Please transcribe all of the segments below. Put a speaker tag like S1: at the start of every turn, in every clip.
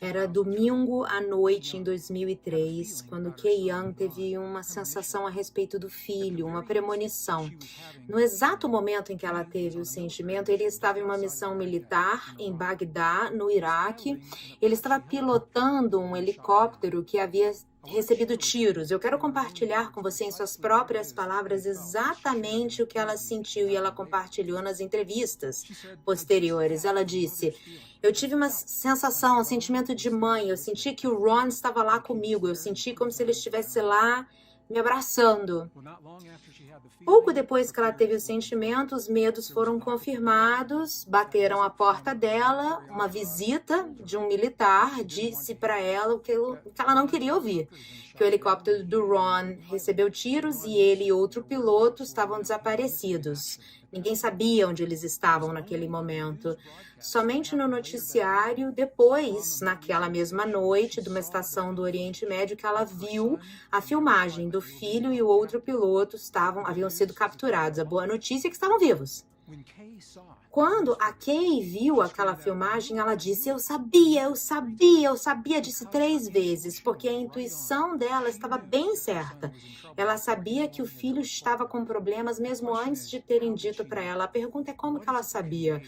S1: Era domingo à noite em 2003, quando Kay Young teve uma sensação a respeito do filho, uma premonição. No exato momento em que ela teve o sentimento, ele estava em uma missão militar em Bagdá, no Iraque. Ele estava pilotando um helicóptero que havia recebido tiros. Eu quero compartilhar com você em suas próprias palavras exatamente o que ela sentiu e ela compartilhou nas entrevistas posteriores. Ela disse: eu tive uma sensação, um sentimento de mãe, eu senti que o Ron estava lá comigo, eu senti como se ele estivesse lá me abraçando. Pouco depois que ela teve o sentimento, os medos foram confirmados, bateram à porta dela, uma visita de um militar disse para ela o que ela não queria ouvir, que o helicóptero do Ron recebeu tiros e ele e outro piloto estavam desaparecidos. Ninguém sabia onde eles estavam naquele momento. Somente no noticiário, depois, naquela mesma noite, de uma estação do Oriente Médio, que ela viu a filmagem do filho e o outro piloto haviam sido capturados. A boa notícia é que estavam vivos. Quando a Kay viu aquela filmagem, ela disse: eu sabia, disse 3 vezes, porque a intuição dela estava bem certa. Ela sabia que o filho estava com problemas mesmo antes de terem dito para ela. A pergunta é como que ela sabia?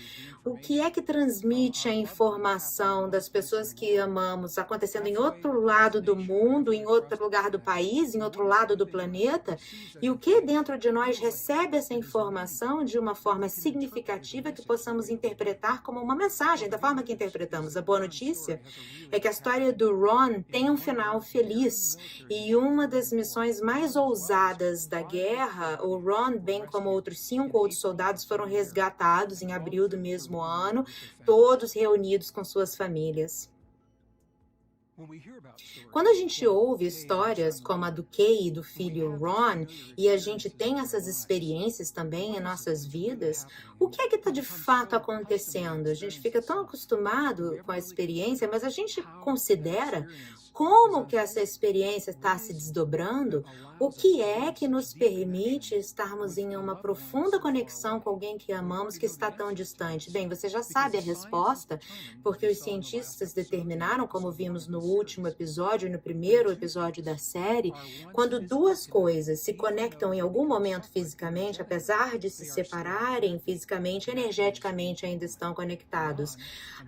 S1: O que é que transmite a informação das pessoas que amamos acontecendo em outro lado do mundo, em outro lugar do país, em outro lado do planeta? E o que dentro de nós recebe essa informação de uma forma significativa que possamos interpretar como uma mensagem, da forma que interpretamos? A boa notícia é que a história do Ron tem um final feliz e uma das missões mais ousadas da guerra, o Ron, bem como outros 5 outros soldados, foram resgatados em abril do mesmo ano, todos reunidos com suas famílias. Quando a gente ouve histórias como a do Kay e do filho Ron, e a gente tem essas experiências também em nossas vidas, o que é que está de fato acontecendo? A gente fica tão acostumado com a experiência, mas a gente considera como que essa experiência está se desdobrando, o que é que nos permite estarmos em uma profunda conexão com alguém que amamos que está tão distante? Bem, você já sabe a resposta, porque os cientistas determinaram, como vimos no último episódio, no primeiro episódio da série, quando 2 coisas se conectam em algum momento fisicamente, apesar de se separarem fisicamente, energeticamente ainda estão conectados.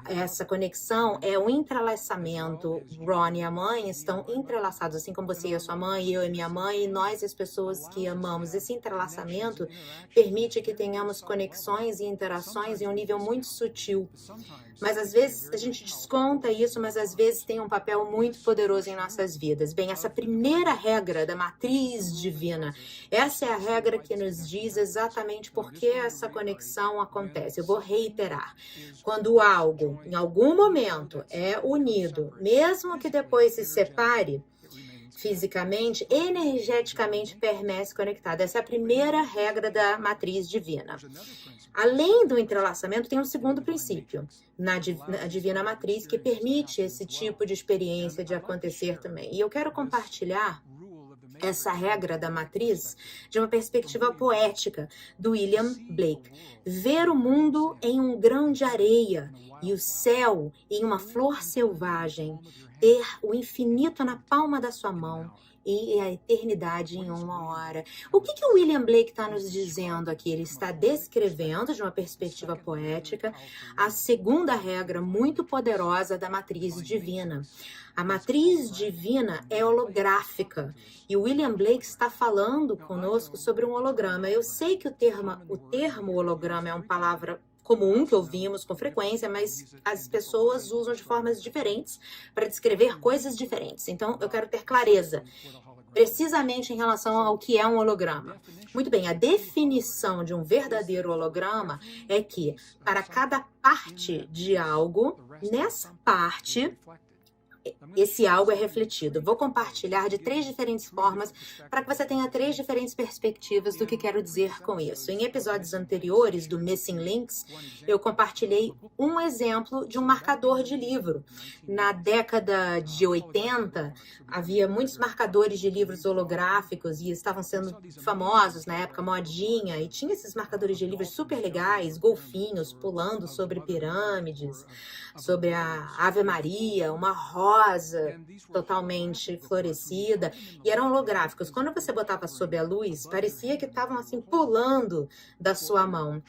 S1: Essa conexão é um entrelaçamento. Ron e a mãe estão entrelaçados, assim como você e a sua mãe, eu e minha mãe, e nós e as pessoas que amamos. Esse entrelaçamento permite que tenhamos conexões e interações em um nível muito sutil. Mas às vezes a gente desconta isso, mas às vezes tem um papel muito poderoso em nossas vidas. Bem, essa primeira regra da matriz divina, essa é a regra que nos diz exatamente por que essa conexão acontece. Eu vou reiterar. Quando algo, em algum momento, é unido, mesmo que depois se separe, fisicamente, energeticamente permanece conectado. Essa é a primeira regra da matriz divina. Além do entrelaçamento, tem um segundo princípio na divina matriz que permite esse tipo de experiência de acontecer também. E eu quero compartilhar essa regra da matriz de uma perspectiva poética do William Blake. Ver o mundo em um grão de areia e o céu em uma flor selvagem, ter o infinito na palma da sua mão e a eternidade em uma hora. O que o William Blake está nos dizendo aqui? Ele está descrevendo, de uma perspectiva poética, a segunda regra muito poderosa da matriz divina. A matriz divina é holográfica e o William Blake está falando conosco sobre um holograma. Eu sei que o termo holograma é uma palavra comum que ouvimos com frequência, mas as pessoas usam de formas diferentes para descrever coisas diferentes. Então, eu quero ter clareza precisamente em relação ao que é um holograma. Muito bem, a definição de um verdadeiro holograma é que para cada parte de algo, nessa parte esse algo é refletido. Vou compartilhar de 3 diferentes formas para que você tenha 3 diferentes perspectivas do que quero dizer com isso. Em episódios anteriores do Missing Links, eu compartilhei um exemplo de um marcador de livro. Na década de 80, havia muitos marcadores de livros holográficos e estavam sendo famosos na época, modinha, e tinha esses marcadores de livros super legais, golfinhos pulando sobre pirâmides, sobre a Ave Maria, uma rosa totalmente florescida, e eram holográficos. Quando você botava sob a luz, parecia que estavam assim pulando da sua mão.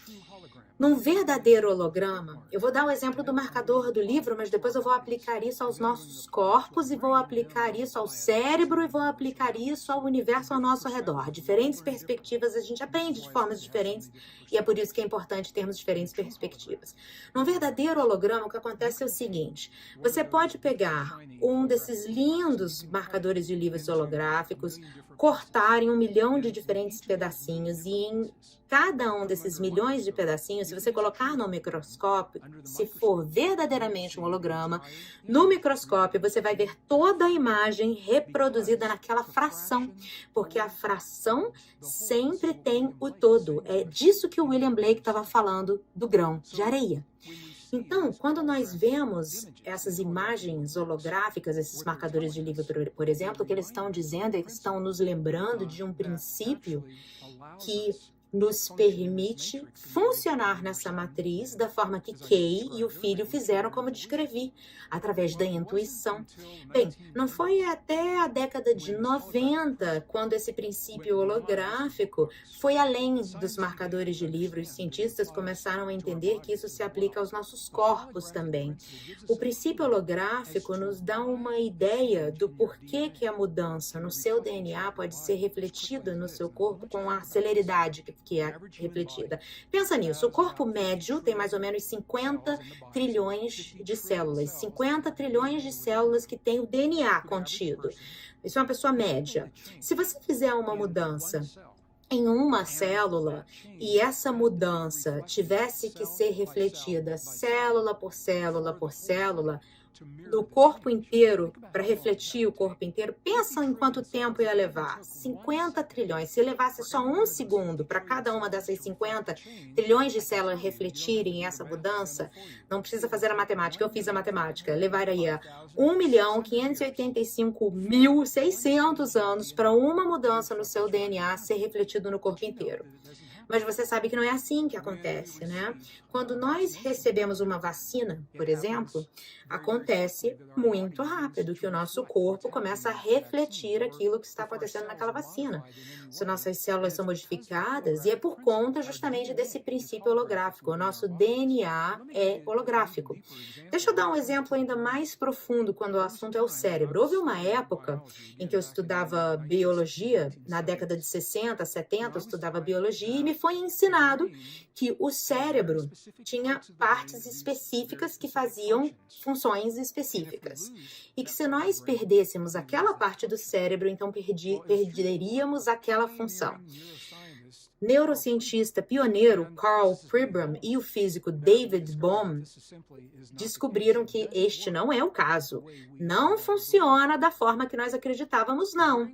S1: Num verdadeiro holograma, eu vou dar o exemplo do marcador do livro, mas depois eu vou aplicar isso aos nossos corpos e vou aplicar isso ao cérebro e vou aplicar isso ao universo ao nosso redor. Diferentes perspectivas, a gente aprende de formas diferentes e é por isso que é importante termos diferentes perspectivas. Num verdadeiro holograma, o que acontece é o seguinte: você pode pegar um desses lindos marcadores de livros holográficos, cortar em 1 milhão de diferentes pedacinhos e em cada um desses milhões de pedacinhos, se você colocar no microscópio, se for verdadeiramente um holograma, no microscópio você vai ver toda a imagem reproduzida naquela fração, porque a fração sempre tem o todo. É disso que o William Blake estava falando do grão de areia. Então, quando nós vemos essas imagens holográficas, esses marcadores de livro, por exemplo, o que eles estão dizendo é que estão nos lembrando de um princípio que nos permite funcionar nessa matriz da forma que Kay e o filho fizeram, como descrevi, através da intuição. Bem, não foi até a década de 90 quando esse princípio holográfico foi além dos marcadores de livro. Os cientistas começaram a entender que isso se aplica aos nossos corpos também. O princípio holográfico nos dá uma ideia do porquê que a mudança no seu DNA pode ser refletida no seu corpo com a celeridade que é refletida. Pensa nisso, o corpo médio tem mais ou menos 50 trilhões de células. 50 trilhões de células que tem o DNA contido. Isso é uma pessoa média. Se você fizer uma mudança em uma célula e essa mudança tivesse que ser refletida célula por célula por célula, do corpo inteiro, para refletir o corpo inteiro, pensa em quanto tempo ia levar. 50 trilhões. Se levasse só 1 segundo para cada uma dessas 50 trilhões de células refletirem essa mudança, não precisa fazer a matemática, eu fiz a matemática, levaria 1.585.600 anos para uma mudança no seu DNA ser refletido no corpo inteiro. Mas você sabe que não é assim que acontece, né? Quando nós recebemos uma vacina, por exemplo, acontece muito rápido que o nosso corpo começa a refletir aquilo que está acontecendo naquela vacina. As nossas células são modificadas e é por conta justamente desse princípio holográfico. O nosso DNA é holográfico. Deixa eu dar um exemplo ainda mais profundo quando o assunto é o cérebro. Houve uma época em que eu estudava biologia, na década de 60, 70, eu estudava biologia e me foi ensinado que o cérebro tinha partes específicas que faziam funções específicas. E que se nós perdêssemos aquela parte do cérebro, então perderíamos aquela função. Neurocientista pioneiro Karl Pribram e o físico David Bohm descobriram que este não é o caso. Não funciona da forma que nós acreditávamos, não.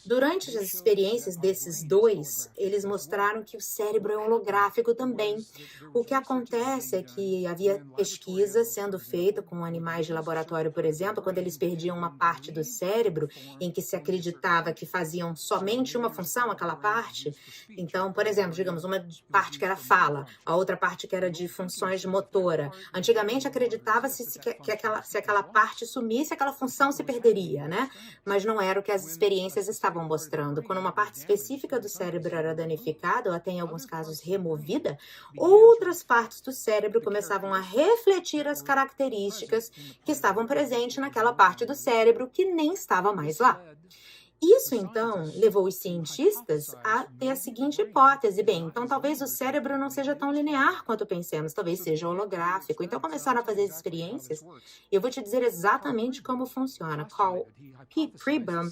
S1: Durante as experiências desses dois, eles mostraram que o cérebro é holográfico também. O que acontece é que havia pesquisa sendo feita com animais de laboratório, por exemplo, quando eles perdiam uma parte do cérebro em que se acreditava que faziam somente uma função, aquela parte. Então, por exemplo, digamos, uma parte que era fala, a outra parte que era de funções de motora. Antigamente acreditava-se que se aquela parte sumisse, aquela função se perderia, né? Mas não era o que as experiências estavam mostrando. Quando uma parte específica do cérebro era danificada, ou até em alguns casos removida, outras partes do cérebro começavam a refletir as características que estavam presentes naquela parte do cérebro que nem estava mais lá. Isso, então, levou os cientistas a ter a seguinte hipótese. Bem, então talvez o cérebro não seja tão linear quanto pensamos, talvez seja holográfico. Então começaram a fazer experiências e eu vou te dizer exatamente como funciona. Karl Pribram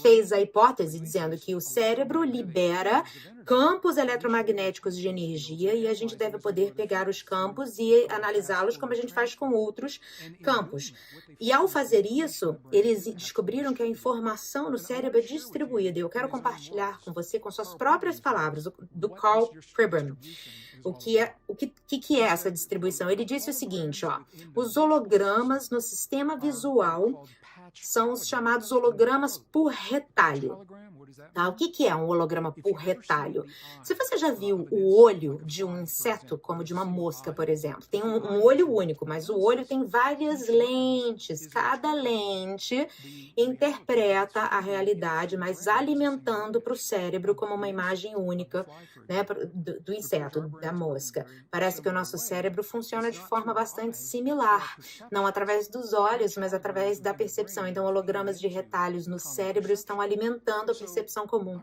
S1: fez a hipótese dizendo que o cérebro libera campos eletromagnéticos de energia e a gente deve poder pegar os campos e analisá-los como a gente faz com outros campos. E ao fazer isso, eles descobriram que a informação no cérebro é distribuída. Eu quero compartilhar com você, com suas próprias palavras, do Carl Pribram. O que é essa distribuição? Ele disse o seguinte, ó, os hologramas no sistema visual são os chamados hologramas por retalho. Tá? O que é um holograma por retalho? Se você já viu o olho de um inseto, como de uma mosca, por exemplo, tem um olho único, mas o olho tem várias lentes. Cada lente interpreta a realidade, mas alimentando para o cérebro como uma imagem única, né, do inseto, da mosca. Parece que o nosso cérebro funciona de forma bastante similar, não através dos olhos, mas através da percepção. Então, hologramas de retalhos no cérebro estão alimentando a percepção comum.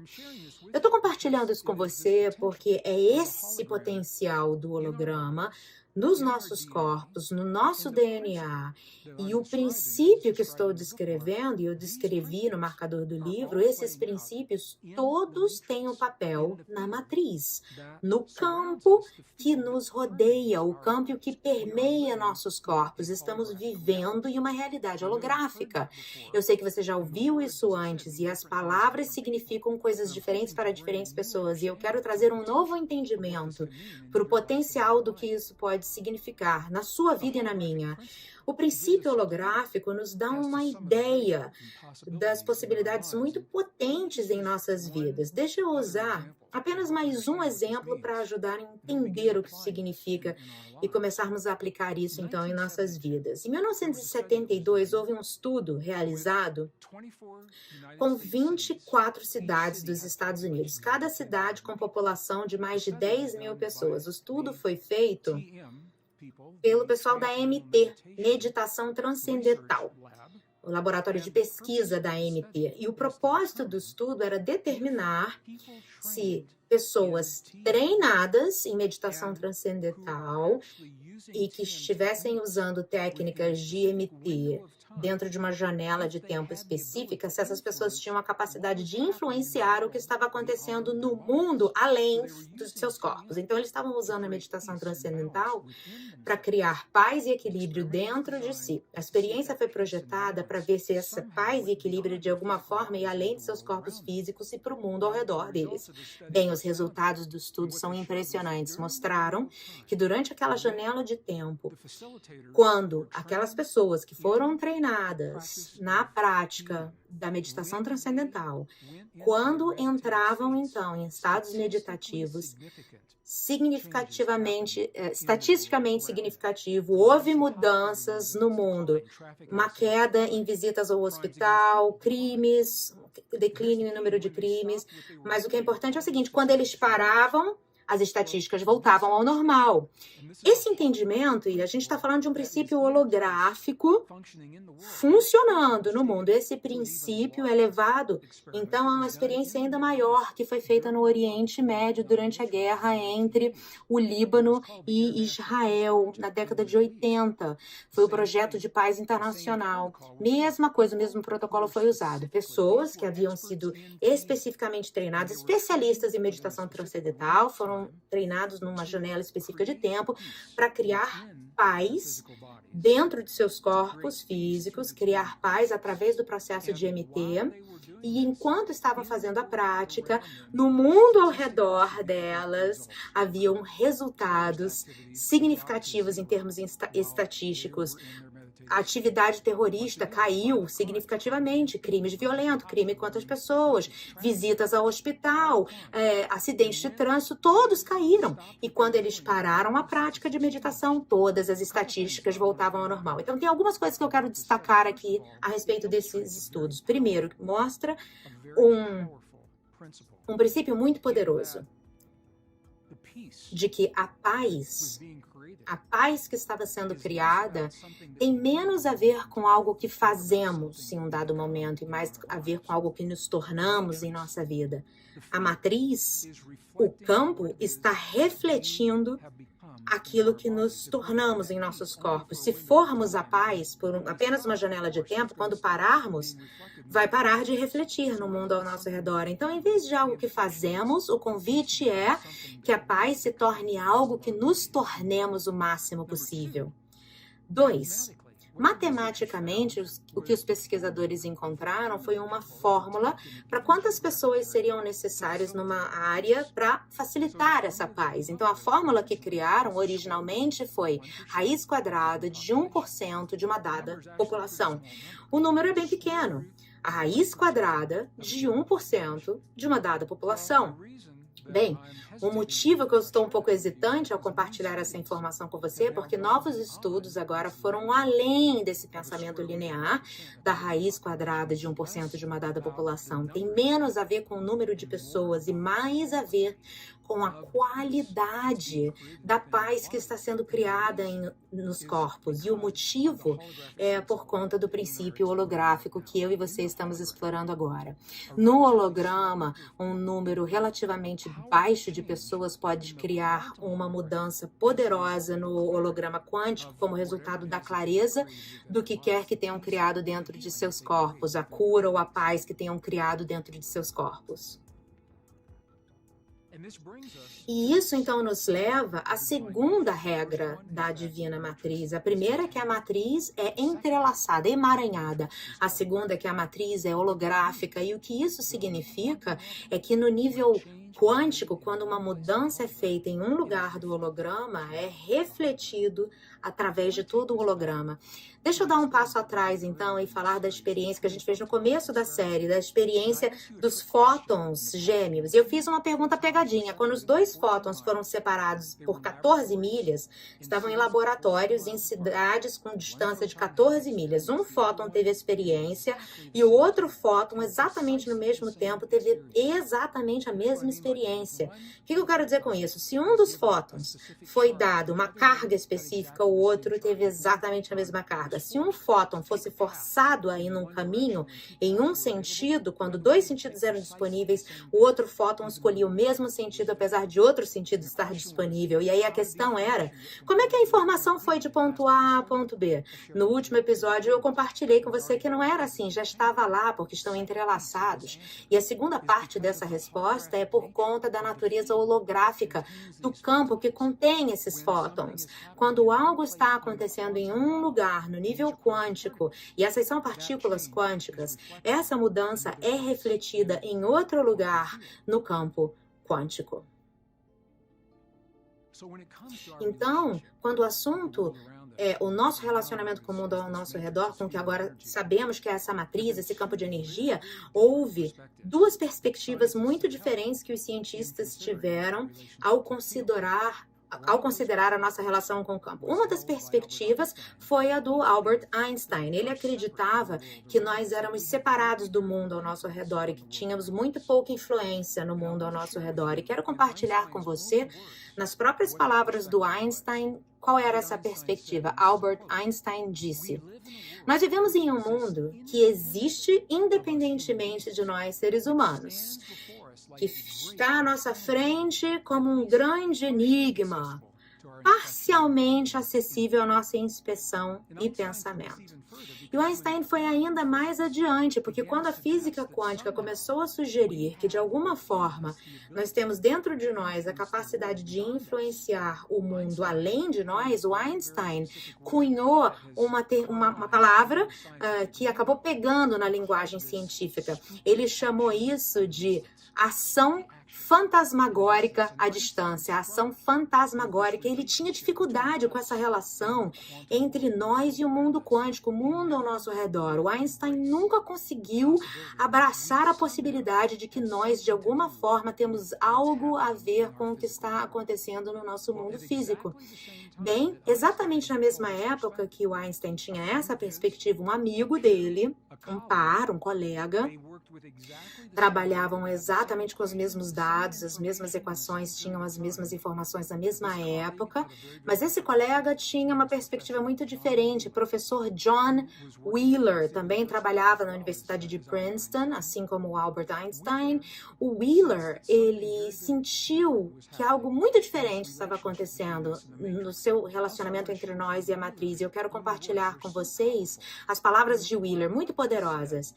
S1: Eu estou compartilhando isso com você porque é esse potencial do holograma nos nossos corpos, no nosso DNA, e o princípio que estou descrevendo, e eu descrevi no marcador do livro, esses princípios todos têm um papel na matriz, no campo que nos rodeia, o campo que permeia nossos corpos. Estamos vivendo em uma realidade holográfica. Eu sei que você já ouviu isso antes, e as palavras significam coisas diferentes para diferentes pessoas, e eu quero trazer um novo entendimento para o potencial do que isso pode significar na sua vida e na minha. O princípio holográfico nos dá uma ideia das possibilidades muito potentes em nossas vidas. Deixa eu usar apenas mais um exemplo para ajudar a entender o que isso significa e começarmos a aplicar isso, então, em nossas vidas. Em 1972, houve um estudo realizado com 24 cidades dos Estados Unidos, cada cidade com população de mais de 10 mil pessoas. O estudo foi feito pelo pessoal da MT, Meditação Transcendental, o laboratório de pesquisa da MT. E o propósito do estudo era determinar se pessoas treinadas em meditação transcendental e que estivessem usando técnicas de MT dentro de uma janela de tempo específica, se essas pessoas tinham a capacidade de influenciar o que estava acontecendo no mundo além dos seus corpos. Então, eles estavam usando a meditação transcendental para criar paz e equilíbrio dentro de si. A experiência foi projetada para ver se essa paz e equilíbrio, de alguma forma, ia além de seus corpos físicos e para o mundo ao redor deles. Bem, os resultados do estudo são impressionantes. Mostraram que durante aquela janela de tempo, quando aquelas pessoas que foram treinadas na prática da meditação transcendental, quando entravam, então, em estados meditativos, estatisticamente significativo, houve mudanças no mundo, uma queda em visitas ao hospital, crimes, declínio em número de crimes, mas o que é importante é o seguinte, quando eles paravam, as estatísticas voltavam ao normal. Esse entendimento, e a gente está falando de um princípio holográfico funcionando no mundo, esse princípio é levado, então, a uma experiência ainda maior que foi feita no Oriente Médio durante a guerra entre o Líbano e Israel, na década de 80. Foi o projeto de paz internacional. Mesma coisa, o mesmo protocolo foi usado. Pessoas que haviam sido especificamente treinadas, especialistas em meditação transcendental, foram treinados numa janela específica de tempo para criar paz dentro de seus corpos físicos, criar paz através do processo de MT. E enquanto estavam fazendo a prática, no mundo ao redor delas, haviam resultados significativos em termos estatísticos. A atividade terrorista caiu significativamente, crimes violentos, crime contra as pessoas, visitas ao hospital, acidentes de trânsito, todos caíram. E quando eles pararam a prática de meditação, todas as estatísticas voltavam ao normal. Então, tem algumas coisas que eu quero destacar aqui a respeito desses estudos. Primeiro, mostra um princípio muito poderoso de que a paz que estava sendo criada tem menos a ver com algo que fazemos em um dado momento e mais a ver com algo que nos tornamos em nossa vida. A matriz, o campo, está refletindo aquilo que nos tornamos em nossos corpos. Se formos a paz por apenas uma janela de tempo, quando pararmos, vai parar de refletir no mundo ao nosso redor. Então, em vez de algo que fazemos, o convite é que a paz se torne algo que nos tornemos o máximo possível. 2. Matematicamente, o que os pesquisadores encontraram foi uma fórmula para quantas pessoas seriam necessárias numa área para facilitar essa paz. Então, a fórmula que criaram originalmente foi raiz quadrada de 1% de uma dada população. O número é bem pequeno. A raiz quadrada de 1% de uma dada população. Bem, o motivo que eu estou um pouco hesitante ao compartilhar essa informação com você é porque novos estudos agora foram além desse pensamento linear da raiz quadrada de 1% de uma dada população. Tem menos a ver com o número de pessoas e mais a ver com a qualidade da paz que está sendo criada nos corpos. E o motivo é por conta do princípio holográfico que eu e você estamos explorando agora. No holograma, um número relativamente baixo de pessoas pode criar uma mudança poderosa no holograma quântico como resultado da clareza do que quer que tenham criado dentro de seus corpos, a cura ou a paz que tenham criado dentro de seus corpos. E isso, então, nos leva à segunda regra da Divina Matriz. A primeira é que a matriz é entrelaçada, emaranhada. A segunda é que a matriz é holográfica. E o que isso significa é que no nível quântico, quando uma mudança é feita em um lugar do holograma, é refletido através de todo o holograma. Deixa eu dar um passo atrás, então, e falar da experiência que a gente fez no começo da série, da experiência dos fótons gêmeos. Eu fiz uma pergunta pegadinha. Quando os dois fótons foram separados por 14 milhas, estavam em laboratórios em cidades com distância de 14 milhas. Um fóton teve experiência e o outro fóton, exatamente no mesmo tempo, teve exatamente a mesma experiência. O que eu quero dizer com isso? Se um dos fótons foi dado uma carga específica, o outro teve exatamente a mesma carga. Se um fóton fosse forçado a ir num caminho em um sentido, quando dois sentidos eram disponíveis, o outro fóton escolhia o mesmo sentido, apesar de outro sentido estar disponível. E aí a questão era, como é que a informação foi de ponto A a ponto B? No último episódio eu compartilhei com você que não era assim, já estava lá, porque estão entrelaçados. E a segunda parte dessa resposta é por conta da natureza holográfica do campo que contém esses fótons. Quando algo está acontecendo em um lugar, no nível quântico, e essas são partículas quânticas, essa mudança é refletida em outro lugar no campo quântico. Então, quando o assunto é o nosso relacionamento com o mundo ao nosso redor, com o que agora sabemos que é essa matriz, esse campo de energia, houve duas perspectivas muito diferentes que os cientistas tiveram ao considerar a nossa relação com o campo. Uma das perspectivas foi a do Albert Einstein. Ele acreditava que nós éramos separados do mundo ao nosso redor e que tínhamos muito pouca influência no mundo ao nosso redor. E quero compartilhar com você, nas próprias palavras do Einstein, qual era essa perspectiva. Albert Einstein disse: nós vivemos em um mundo que existe independentemente de nós, seres humanos, que está à nossa frente como um grande enigma, parcialmente acessível à nossa inspeção e pensamento. E o Einstein foi ainda mais adiante, porque quando a física quântica começou a sugerir que, de alguma forma, nós temos dentro de nós a capacidade de influenciar o mundo além de nós, o Einstein cunhou uma palavra que acabou pegando na linguagem científica. Ele chamou isso de ação fantasmagórica à distância, a ação fantasmagórica. Ele tinha dificuldade com essa relação entre nós e o mundo quântico, o mundo ao nosso redor. O Einstein nunca conseguiu abraçar a possibilidade de que nós, de alguma forma, temos algo a ver com o que está acontecendo no nosso mundo físico. Bem, exatamente na mesma época que o Einstein tinha essa perspectiva, um amigo dele, um colega, trabalhavam exatamente com os mesmos dados, as mesmas equações, tinham as mesmas informações na mesma época, mas esse colega tinha uma perspectiva muito diferente. O professor John Wheeler também trabalhava na Universidade de Princeton, assim como o Albert Einstein. O Wheeler, ele sentiu que algo muito diferente estava acontecendo no seu relacionamento entre nós e a matriz. E eu quero compartilhar com vocês as palavras de Wheeler, muito poderosas.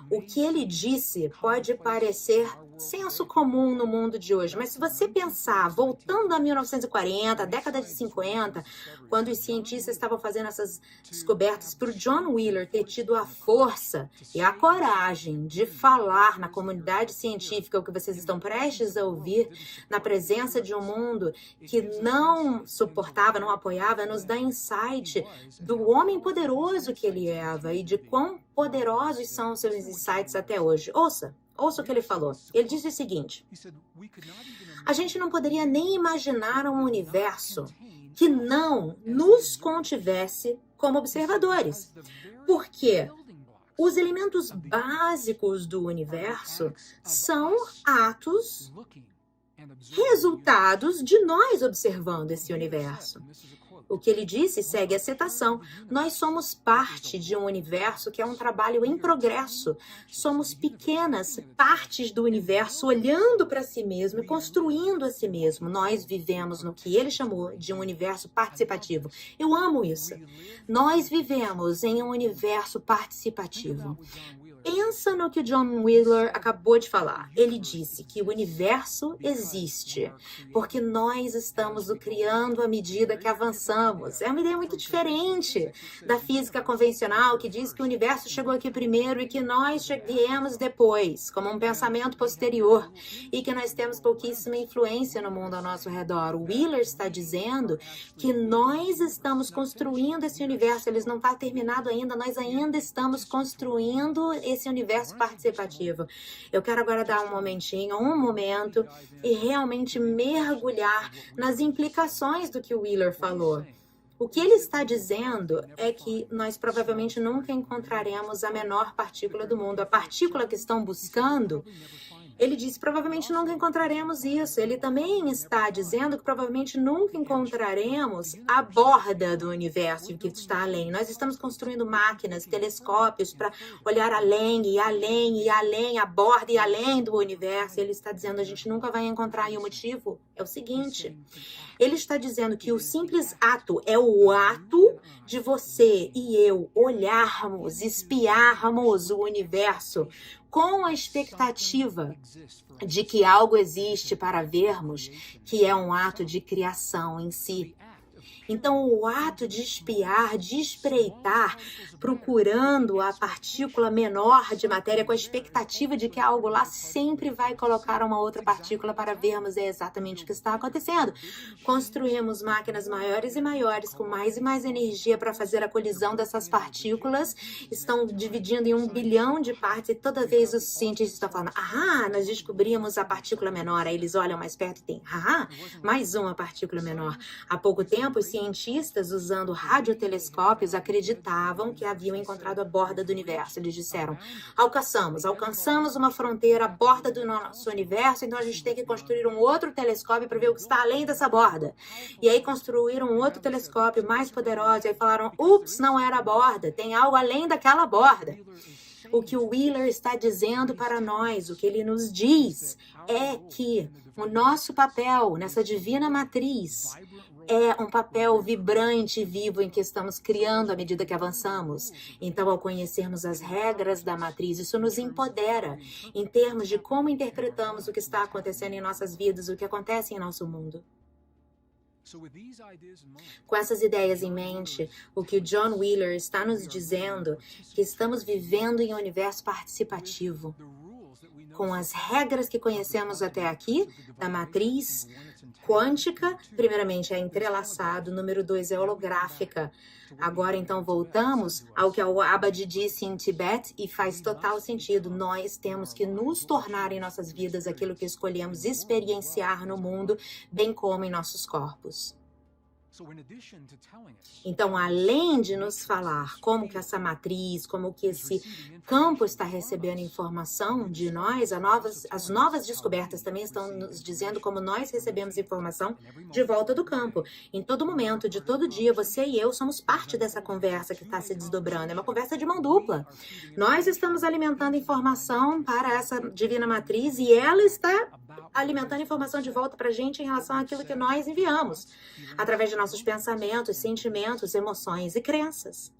S1: O que ele disse pode parecer senso comum no mundo de hoje, mas se você pensar, voltando a 1940, a década de 50, quando os cientistas estavam fazendo essas descobertas, para o John Wheeler ter tido a força e a coragem de falar na comunidade científica o que vocês estão prestes a ouvir, na presença de um mundo que não suportava, não apoiava, nos dá insight do homem poderoso que ele era e de quão poderosos são os seus insights até hoje. Ouça o que ele falou. Ele disse o seguinte: a gente não poderia nem imaginar um universo que não nos contivesse como observadores. Porque os elementos básicos do universo são atos, resultados de nós observando esse universo. O que ele disse segue a citação. Nós somos parte de um universo que é um trabalho em progresso. Somos pequenas partes do universo olhando para si mesmo e construindo a si mesmo. Nós vivemos no que ele chamou de um universo participativo. Eu amo isso. Nós vivemos em um universo participativo. Pensa no que o John Wheeler acabou de falar. Ele disse que o universo existe porque nós estamos o criando à medida que avançamos. É uma ideia muito diferente da física convencional, que diz que o universo chegou aqui primeiro e que nós viemos depois, como um pensamento posterior, e que nós temos pouquíssima influência no mundo ao nosso redor. O Wheeler está dizendo que nós estamos construindo esse universo. Ele não está terminado ainda, nós ainda estamos construindo esse universo participativo. Eu quero agora dar um momento, e realmente mergulhar nas implicações do que o Wheeler falou. O que ele está dizendo é que nós provavelmente nunca encontraremos a menor partícula do mundo. A partícula que estão buscando, ele disse, provavelmente nunca encontraremos isso. Ele também está dizendo que provavelmente nunca encontraremos a borda do universo que está além. Nós estamos construindo máquinas, telescópios para olhar além e além e além, a borda e além do universo. Ele está dizendo, a gente nunca vai encontrar. E o motivo é o seguinte: ele está dizendo que o simples ato é o ato de você e eu olharmos, espiarmos o universo com a expectativa de que algo existe para vermos, que é um ato de criação em si. Então, o ato de espiar, de espreitar, procurando a partícula menor de matéria com a expectativa de que algo lá sempre vai colocar uma outra partícula para vermos, é exatamente o que está acontecendo. Construímos máquinas maiores e maiores, com mais e mais energia para fazer a colisão dessas partículas, estão dividindo em 1 bilhão de partes, e toda vez os cientistas estão falando, nós descobrimos a partícula menor. Aí eles olham mais perto e tem, mais uma partícula menor. Há pouco tempo, os cientistas, usando radiotelescópios, acreditavam que haviam encontrado a borda do universo. Eles disseram, alcançamos uma fronteira, a borda do nosso universo, então a gente tem que construir um outro telescópio para ver o que está além dessa borda. E aí construíram um outro telescópio mais poderoso, e aí falaram, não era a borda, tem algo além daquela borda. O que o Wheeler está dizendo para nós, o que ele nos diz, é que o nosso papel nessa divina matriz é um papel vibrante e vivo em que estamos criando à medida que avançamos. Então, ao conhecermos as regras da matriz, isso nos empodera em termos de como interpretamos o que está acontecendo em nossas vidas, o que acontece em nosso mundo. Com essas ideias em mente, o que o John Wheeler está nos dizendo é que estamos vivendo em um universo participativo. Com as regras que conhecemos até aqui, da matriz quântica, primeiramente é entrelaçado, número 2 é holográfica. Agora, então, voltamos ao que o Abad disse em Tibete e faz total sentido. Nós temos que nos tornar em nossas vidas aquilo que escolhemos experienciar no mundo, bem como em nossos corpos. Então, além de nos falar como que essa matriz, como que esse campo está recebendo informação de nós, as novas descobertas também estão nos dizendo como nós recebemos informação de volta do campo. Em todo momento, de todo dia, você e eu somos parte dessa conversa que está se desdobrando. É uma conversa de mão dupla. Nós estamos alimentando informação para essa divina matriz e ela está alimentando informação de volta para a gente em relação àquilo que nós enviamos, através de nossos pensamentos, sentimentos, emoções e crenças.